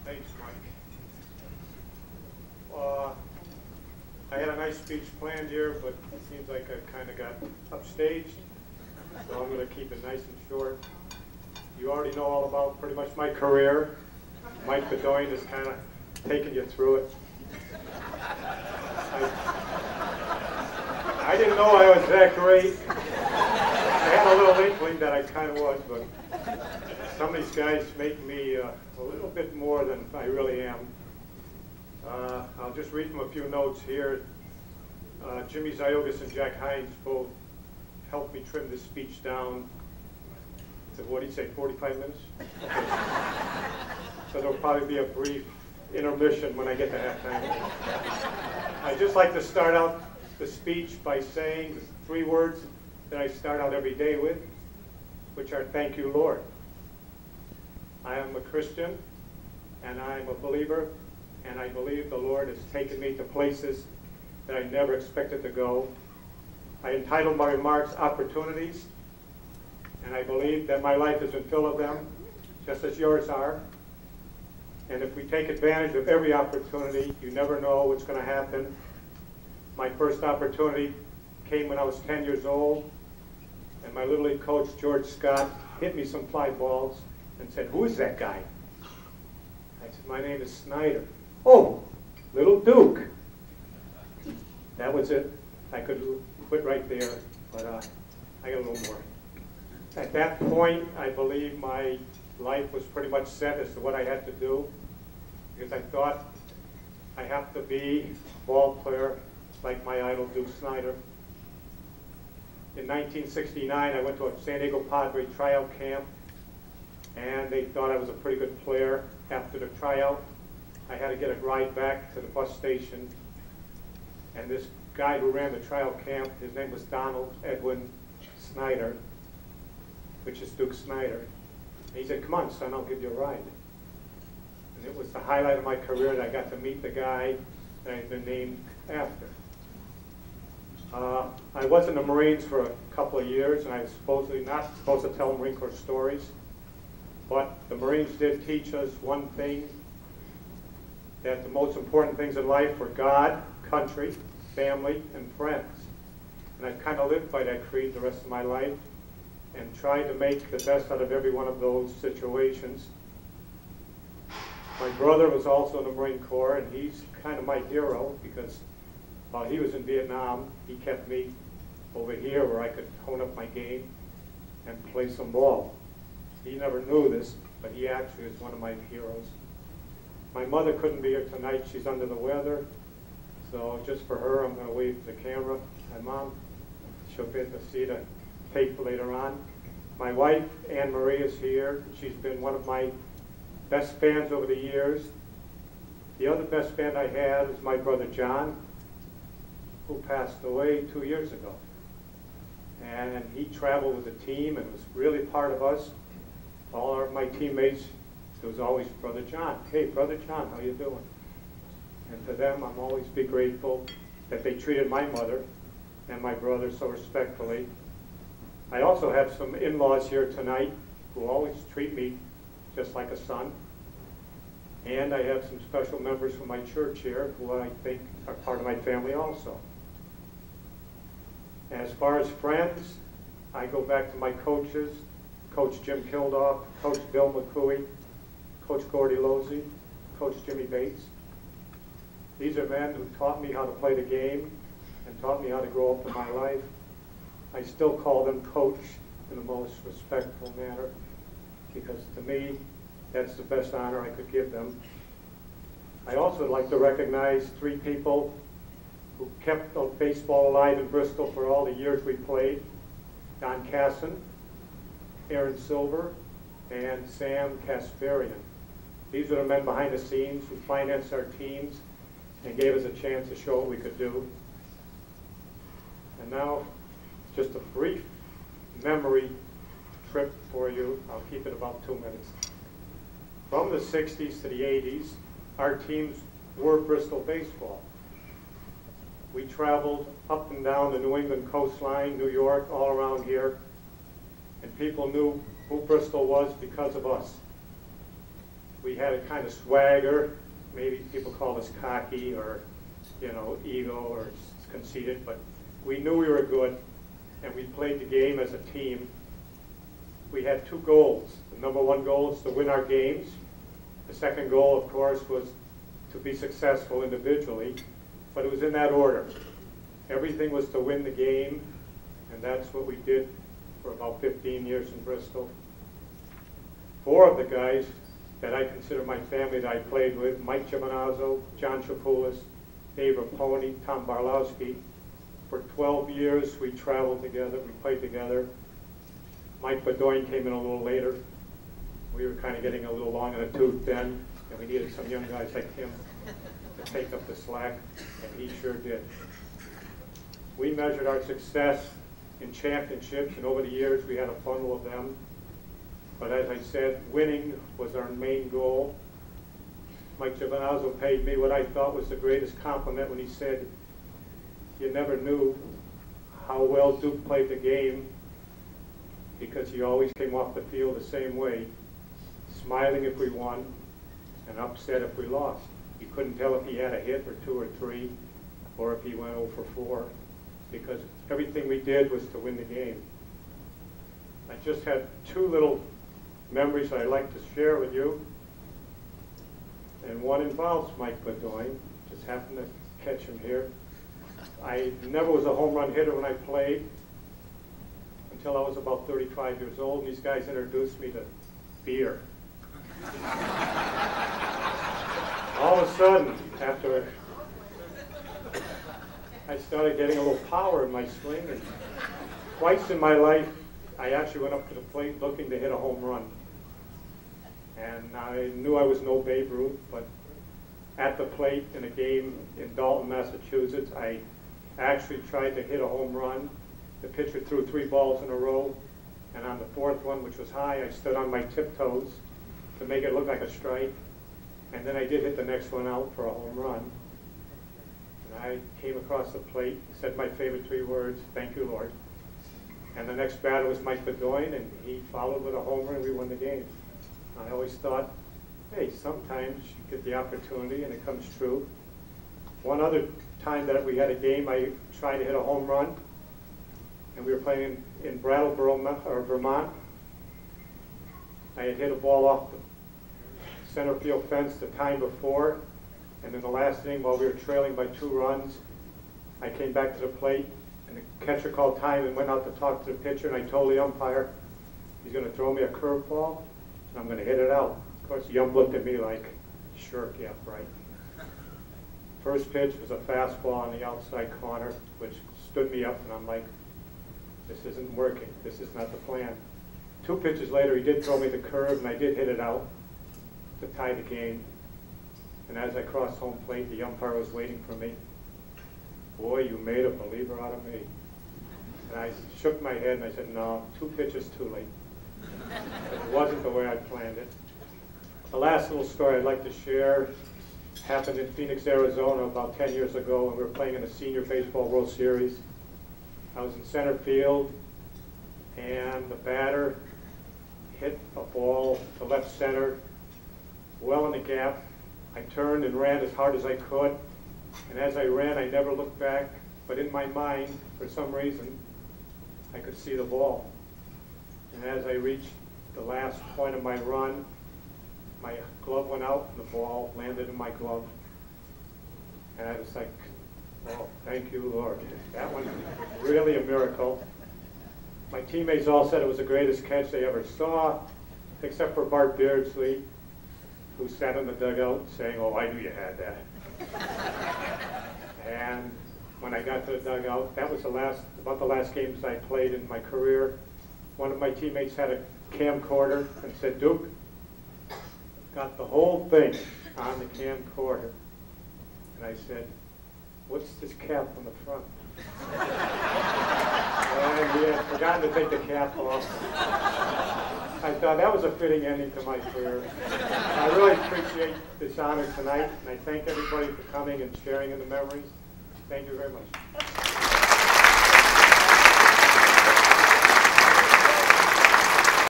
Thanks, Mike. I had a nice speech planned here, but it seems like I kind of got upstaged, so I'm going to keep it nice and short. You already know all about pretty much my career. Mike Bedoin has kind of taken you through it. I didn't know I was that great. I had a little inkling that I kind of was, but some of these guys make me a little bit more than I really am. I'll just read from a few notes here. Jimmy Ziogas and Jack Hines both helped me trim this speech down to, what did he say, 45 minutes? Okay. So there'll probably be a brief intermission when I get to halftime. I'd just like to start out the speech by saying 3 words that I start out every day with, which are thank you, Lord. I am a Christian, and I'm a believer, and I believe the Lord has taken me to places that I never expected to go. I entitled my remarks Opportunities, and I believe that my life has been filled with them, just as yours are. And if we take advantage of every opportunity, you never know what's going to happen. My first opportunity came when I was 10 years old, and my Little League coach, George Scott, hit me some fly balls and said, "Who is that guy?" I said, "My name is Snyder." "Oh, Little Duke." That was it. I could quit right there, but I got a little more. At that point, I believe my life was pretty much set as to what I had to do, because I thought I have to be a ball player like my idol, Duke Snyder. In 1969, I went to a San Diego Padre tryout camp, and they thought I was a pretty good player. After the tryout, I had to get a ride back to the bus station, and this guy who ran the tryout camp, his name was Donald Edwin Snyder, which is Duke Snyder. And he said, "Come on, son, I'll give you a ride." And it was the highlight of my career that I got to meet the guy that I had been named after. I was in the Marines for a couple of years, and I was supposedly not supposed to tell Marine Corps stories, but the Marines did teach us one thing, that the most important things in life were God, country, family, and friends. And I've kind of lived by that creed the rest of my life and tried to make the best out of every one of those situations. My brother was also in the Marine Corps, and he's kind of my hero because while he was in Vietnam, he kept me over here where I could hone up my game and play some ball. He never knew this, but he actually is one of my heroes. My mother couldn't be here tonight. She's under the weather. So just for her, I'm going to wave the camera. My mom, she'll get to see the tape later on. My wife, Anne Marie, is here. She's been one of my best fans over the years. The other best fan I had is my brother John, who passed away 2 years ago. And he traveled with the team and was really part of us. All of my teammates, it was always Brother John. "Hey, Brother John, how you doing?" And to them, I'm always be grateful that they treated my mother and my brother so respectfully. I also have some in-laws here tonight who always treat me just like a son. And I have some special members from my church here who I think are part of my family also. As far as friends, I go back to my coaches, Coach Jim Kildoff, Coach Bill McCooey, Coach Gordy Losey, Coach Jimmy Bates. These are men who taught me how to play the game and taught me how to grow up in my life. I still call them coach in the most respectful manner because to me, that's the best honor I could give them. I also would like to recognize 3 people who kept baseball alive in Bristol for all the years we played. Don Casson, Aaron Silver, and Sam Kasparian. These are the men behind the scenes who financed our teams and gave us a chance to show what we could do. And now, just a brief memory trip for you. I'll keep it about 2 minutes. From the 60s to the 80s, our teams were Bristol baseball. We traveled up and down the New England coastline, New York, all around here, and people knew who Bristol was because of us. We had a kind of swagger. Maybe people called us cocky or, you know, ego or conceited, but we knew we were good, and we played the game as a team. We had two goals. The number one goal is to win our games. The second goal, of course, was to be successful individually, but it was in that order. Everything was to win the game, and that's what we did for about 15 years in Bristol. Four of the guys that I consider my family that I played with, Mike Giovinazzo, John Chapoulis, Dave Raponi, Tom Barlowski. For 12 years, we traveled together, we played together. Mike Bedoin came in a little later. We were kind of getting a little long in the tooth then, and we needed some young guys like him to take up the slack, and he sure did. We measured our success in championships, and over the years we had a bundle of them. But as I said, winning was our main goal. Mike Giovinazzo paid me what I thought was the greatest compliment when he said, "You never knew how well Duke played the game because he always came off the field the same way, smiling if we won and upset if we lost. You couldn't tell if he had a hit or two or three or if he went 0 for 4 because everything we did was to win the game." I just had two little memories I'd like to share with you. And one involves Mike Bedoin. Just happened to catch him here. I never was a home run hitter when I played until I was about 35 years old, and these guys introduced me to beer. All of a sudden, after I started getting a little power in my swing, and twice in my life, I actually went up to the plate looking to hit a home run. And I knew I was no Babe Ruth, but at the plate in a game in Dalton, Massachusetts, I actually tried to hit a home run. The pitcher threw 3 balls in a row, and on the 4th one, which was high, I stood on my tiptoes to make it look like a strike. And then I did hit the next one out for a home run. And I came across the plate, said my favorite 3 words, "Thank you, Lord." And the next batter was Mike Bedoin, and he followed with a homer, and we won the game. I always thought, hey, sometimes you get the opportunity, and it comes true. One other time that we had a game, I tried to hit a home run, and we were playing in Brattleboro, Vermont. I had hit a ball off the center field fence the time before, and in the last inning, while we were trailing by 2 runs, I came back to the plate, and the catcher called time and went out to talk to the pitcher, and I told the umpire he's going to throw me a curveball, and I'm going to hit it out. Of course, the ump looked at me like, sure, yeah, right. First pitch was a fastball on the outside corner, which stood me up, and I'm like, this isn't working. This is not the plan. 2 pitches later, he did throw me the curve, and I did hit it out to tie the game. And as I crossed home plate, the umpire was waiting for me. "Boy, you made a believer out of me." And I shook my head, and I said, "No, 2 pitches too late." It wasn't the way I planned it. The last little story I'd like to share happened in Phoenix, Arizona about 10 years ago when we were playing in the Senior Baseball World Series. I was in center field, and the batter hit a ball to left center, well in the gap. I turned and ran as hard as I could, and as I ran, I never looked back, but in my mind, for some reason, I could see the ball. And as I reached the last point of my run, my glove went out, and the ball landed in my glove. And I was like, oh, thank you, Lord. That was really a miracle. My teammates all said it was the greatest catch they ever saw, except for Bart Beardsley, who sat in the dugout saying, oh, I knew you had that. And when I got to the dugout, that was about the last games I played in my career. One of my teammates had a camcorder and said, Duke, got the whole thing on the camcorder. And I said, what's this cap on the front? And he had forgotten to take the cap off. I thought that was a fitting ending to my career. I really appreciate this honor tonight, and I thank everybody for coming and sharing in the memories. Thank you very much.